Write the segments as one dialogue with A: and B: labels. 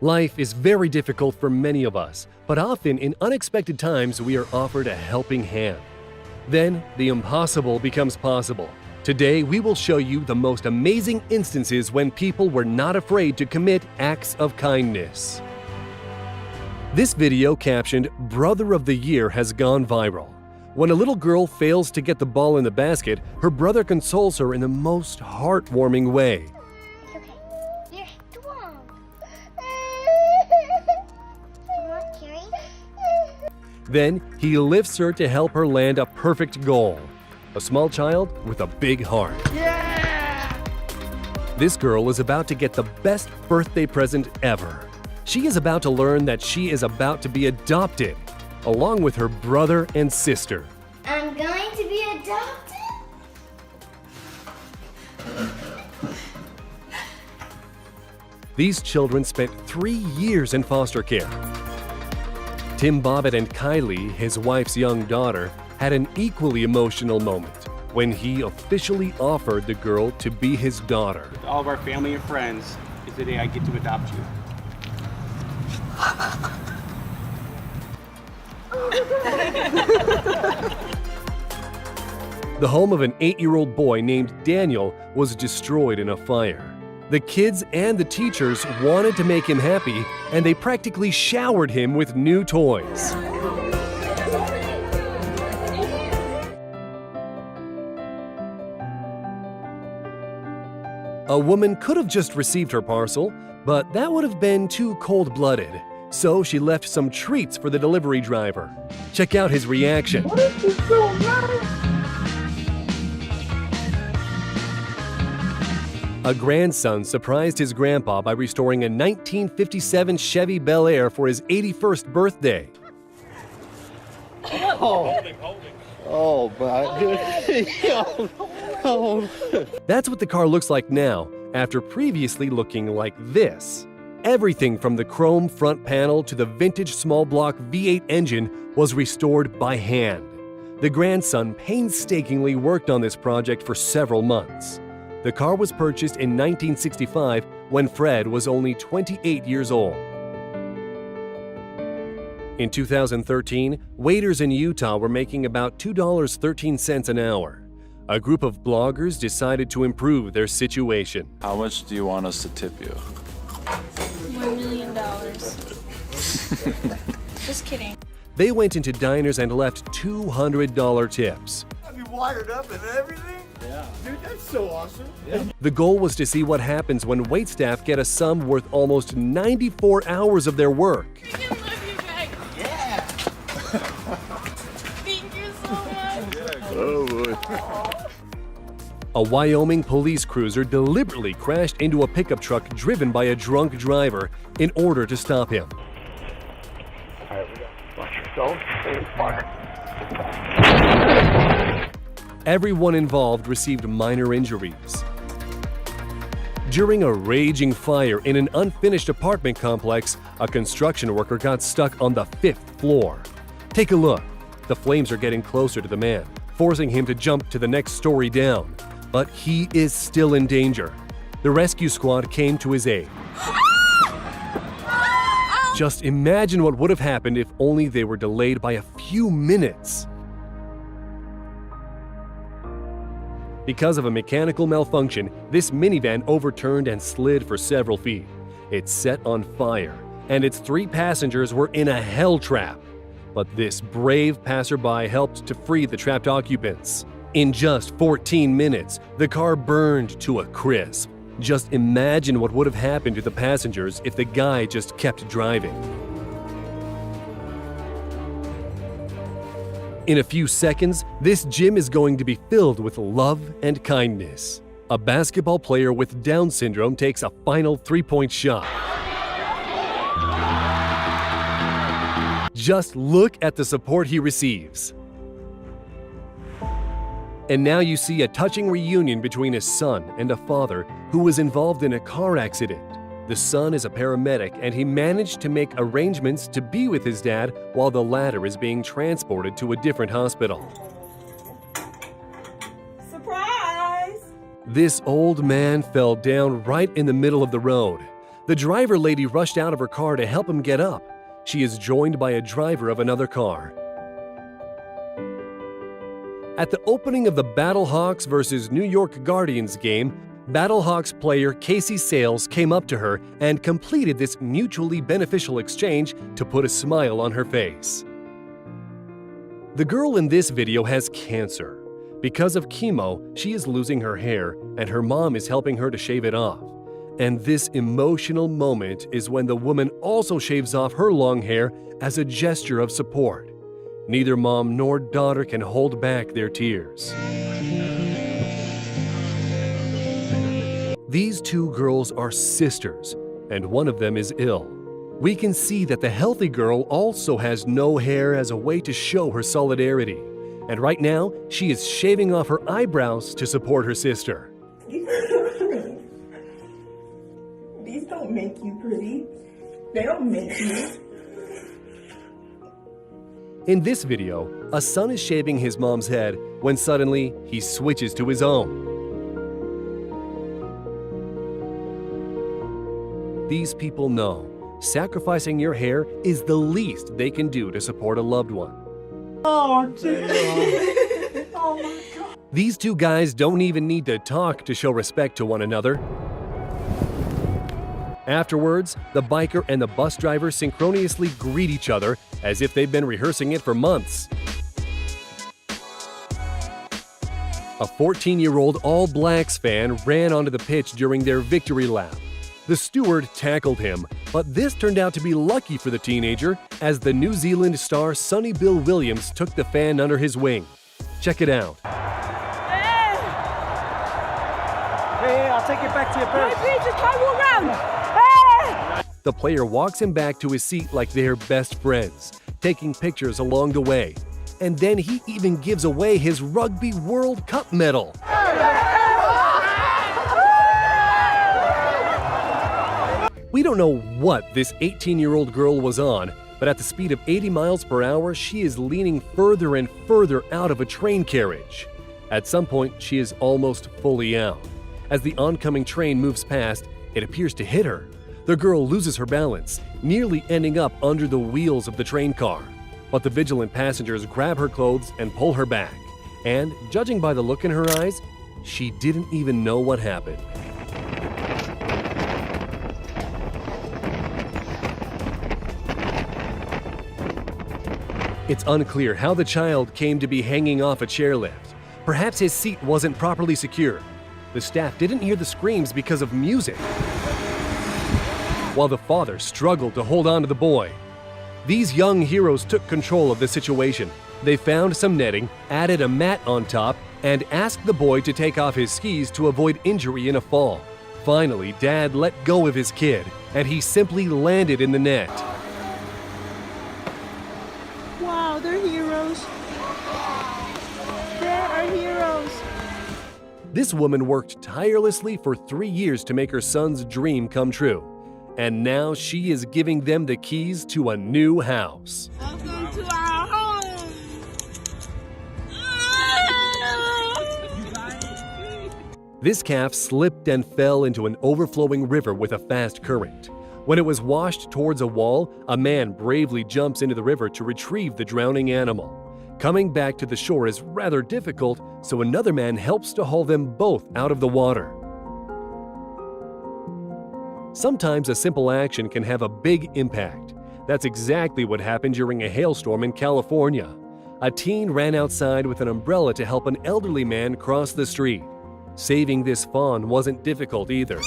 A: Life is very difficult for many of us, but often in unexpected times we are offered a helping hand. Then the impossible becomes possible. Today we will show you the most amazing instances when people were not afraid to commit acts of kindness. This video captioned "Brother of the Year" has gone viral. When a little girl fails to get the ball in the basket, her brother consoles her in the most heartwarming way. Then he lifts her to help her land a perfect goal. A small child with a big heart. Yeah! This girl is about to get the best birthday present ever. She is about to learn that she is about to be adopted, along with her brother and sister.
B: I'm going to be adopted?
A: These children spent 3 years in foster care. Tim Bobbitt and Kylie, his wife's young daughter, had an equally emotional moment when he officially offered the girl to be his daughter.
C: With all of our family and friends, is the day I get to adopt you.
A: The home of an 8-year-old boy named Daniel was destroyed in a fire. The kids and the teachers wanted to make him happy, and they practically showered him with new toys. A woman could have just received her parcel, but that would have been too cold-blooded. So she left some treats for the delivery driver. Check out his reaction.
D: What is this doing, man?
A: A grandson surprised his grandpa by restoring a 1957 Chevy Bel Air for his 81st birthday.
D: Oh,
A: That's what the car looks like now, after previously looking like this. Everything from the chrome front panel to the vintage small block V8 engine was restored by hand. The grandson painstakingly worked on this project for several months. The car was purchased in 1965 when Fred was only 28 years old. In 2013, waiters in Utah were making about $2.13 an hour. A group of bloggers decided to improve their situation.
E: How much do you want us to tip you?
F: $1 million. Just kidding.
A: They went into diners and left $200 tips.
D: Have you wired up and everything? Yeah. Dude, that's so awesome. Yeah.
A: The goal was to see what happens when waitstaff get a sum worth almost 94 hours of their work.
F: I love you guys.
D: Yeah.
F: Thank you so much.
D: Oh, boy.
A: A Wyoming police cruiser deliberately crashed into a pickup truck driven by a drunk driver in order to stop him.
D: All right, we go. Watch yourself. Stay fire.
A: Everyone involved received minor injuries. During a raging fire in an unfinished apartment complex, a construction worker got stuck on the 5th floor. Take a look. The flames are getting closer to the man, forcing him to jump to the next story down. But he is still in danger. The rescue squad came to his aid. Just imagine what would have happened if only they were delayed by a few minutes. Because of a mechanical malfunction, this minivan overturned and slid for several feet. It set on fire, and its 3 passengers were in a hell trap. But this brave passerby helped to free the trapped occupants. In just 14 minutes, the car burned to a crisp. Just imagine what would have happened to the passengers if the guy just kept driving. In a few seconds, this gym is going to be filled with love and kindness. A basketball player with Down syndrome takes a final 3-point shot. Just look at the support he receives. And now you see a touching reunion between a son and a father who was involved in a car accident. The son is a paramedic, and he managed to make arrangements to be with his dad while the latter is being transported to a different hospital.
F: Surprise!
A: This old man fell down right in the middle of the road. The driver lady rushed out of her car to help him get up. She is joined by a driver of another car. At the opening of the Battlehawks vs. New York Guardians game, Battlehawks player Casey Sales came up to her and completed this mutually beneficial exchange to put a smile on her face. The girl in this video has cancer. Because of chemo, she is losing her hair, and her mom is helping her to shave it off. And this emotional moment is when the woman also shaves off her long hair as a gesture of support. Neither mom nor daughter can hold back their tears. These two girls are sisters, and one of them is ill. We can see that the healthy girl also has no hair as a way to show her solidarity. And right now, she is shaving off her eyebrows to support her sister.
G: These are pretty. These don't make you pretty. They don't make you.
A: In this video, a son is shaving his mom's head when suddenly he switches to his own. These people know sacrificing your hair is the least they can do to support a loved one.
G: Oh, dude. Oh my God.
A: These two guys don't even need to talk to show respect to one another. Afterwards, the biker and the bus driver synchronously greet each other as if they've been rehearsing it for months. A 14-year-old All Blacks fan ran onto the pitch during their victory lap. The steward tackled him, but this turned out to be lucky for the teenager as the New Zealand star Sonny Bill Williams took the fan under his wing. Check it out.
C: Hey, I'll take it back to your berth.
A: The player walks him back to his seat like they're best friends, taking pictures along the way. And then he even gives away his Rugby World Cup medal. We don't know what this 18-year-old girl was on, but at the speed of 80 miles per hour, she is leaning further and further out of a train carriage. At some point, she is almost fully out. As the oncoming train moves past, it appears to hit her. The girl loses her balance, nearly ending up under the wheels of the train car. But the vigilant passengers grab her clothes and pull her back. And, judging by the look in her eyes, she didn't even know what happened. It's unclear how the child came to be hanging off a chairlift. Perhaps his seat wasn't properly secure. The staff didn't hear the screams because of music, while the father struggled to hold on to the boy. These young heroes took control of the situation. They found some netting, added a mat on top, and asked the boy to take off his skis to avoid injury in a fall. Finally, Dad let go of his kid, and he simply landed in the net.
F: Wow, they're heroes. They are heroes.
A: This woman worked tirelessly for 3 years to make her son's dream come true. And now she is giving them the keys to a new house.
F: Welcome to our home.
A: This calf slipped and fell into an overflowing river with a fast current. When it was washed towards a wall, a man bravely jumps into the river to retrieve the drowning animal. Coming back to the shore is rather difficult, so another man helps to haul them both out of the water. Sometimes a simple action can have a big impact. That's exactly what happened during a hailstorm in California. A teen ran outside with an umbrella to help an elderly man cross the street. Saving this fawn wasn't difficult either.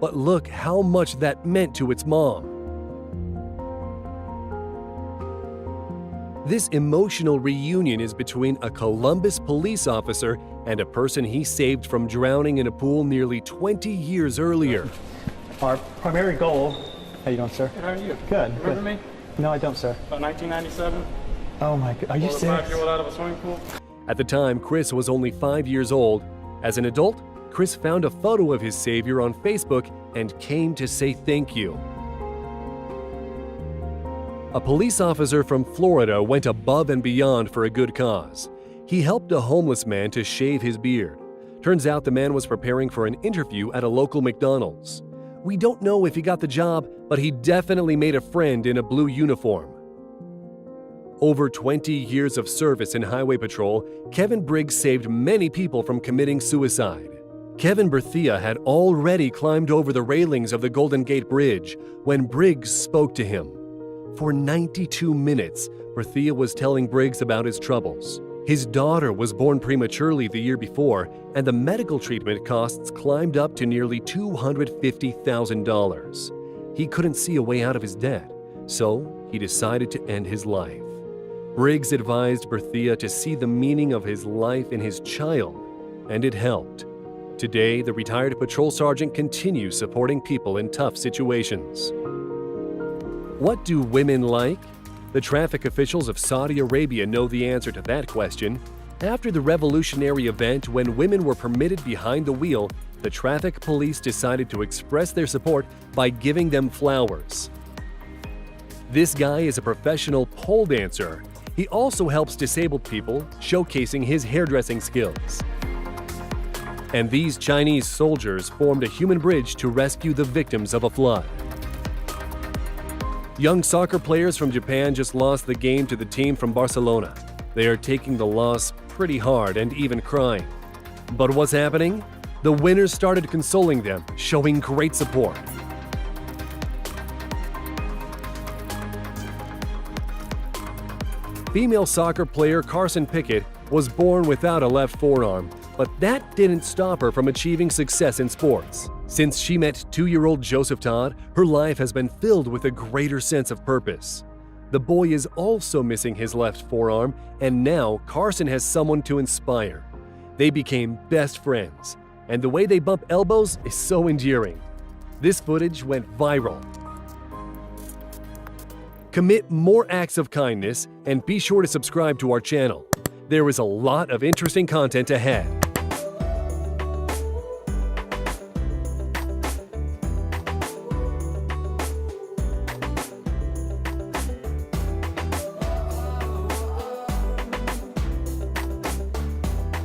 A: But look how much that meant to its mom. This emotional reunion is between a Columbus police officer and a person he saved from drowning in a pool nearly 20 years earlier.
H: Our primary goal. How you doing, sir?
C: How are you?
H: Good.
C: Remember me?
H: No, I don't, sir.
C: About 1997?
H: Oh my God, are you serious?
C: 5-year-old out of a swimming pool?
A: At the time, Chris was only 5 years old. As an adult, Chris found a photo of his savior on Facebook and came to say thank you. A police officer from Florida went above and beyond for a good cause. He helped a homeless man to shave his beard. Turns out the man was preparing for an interview at a local McDonald's. We don't know if he got the job, but he definitely made a friend in a blue uniform. Over 20 years of service in Highway Patrol, Kevin Briggs saved many people from committing suicide. Kevin Berthia had already climbed over the railings of the Golden Gate Bridge when Briggs spoke to him. For 92 minutes, Berthia was telling Briggs about his troubles. His daughter was born prematurely the year before, and the medical treatment costs climbed up to nearly $250,000. He couldn't see a way out of his debt, so he decided to end his life. Briggs advised Berthia to see the meaning of his life in his child, and it helped. Today, the retired patrol sergeant continues supporting people in tough situations. What do women like? The traffic officials of Saudi Arabia know the answer to that question. After the revolutionary event when women were permitted behind the wheel, the traffic police decided to express their support by giving them flowers. This guy is a professional pole dancer. He also helps disabled people, showcasing his hairdressing skills. And these Chinese soldiers formed a human bridge to rescue the victims of a flood. Young soccer players from Japan just lost the game to the team from Barcelona. They are taking the loss pretty hard and even crying. But what's happening? The winners started consoling them, showing great support. Female soccer player Carson Pickett was born without a left forearm, but that didn't stop her from achieving success in sports. Since she met 2-year-old Joseph Todd, her life has been filled with a greater sense of purpose. The boy is also missing his left forearm, and now Carson has someone to inspire. They became best friends, and the way they bump elbows is so endearing. This footage went viral. Commit more acts of kindness and be sure to subscribe to our channel. There is a lot of interesting content ahead.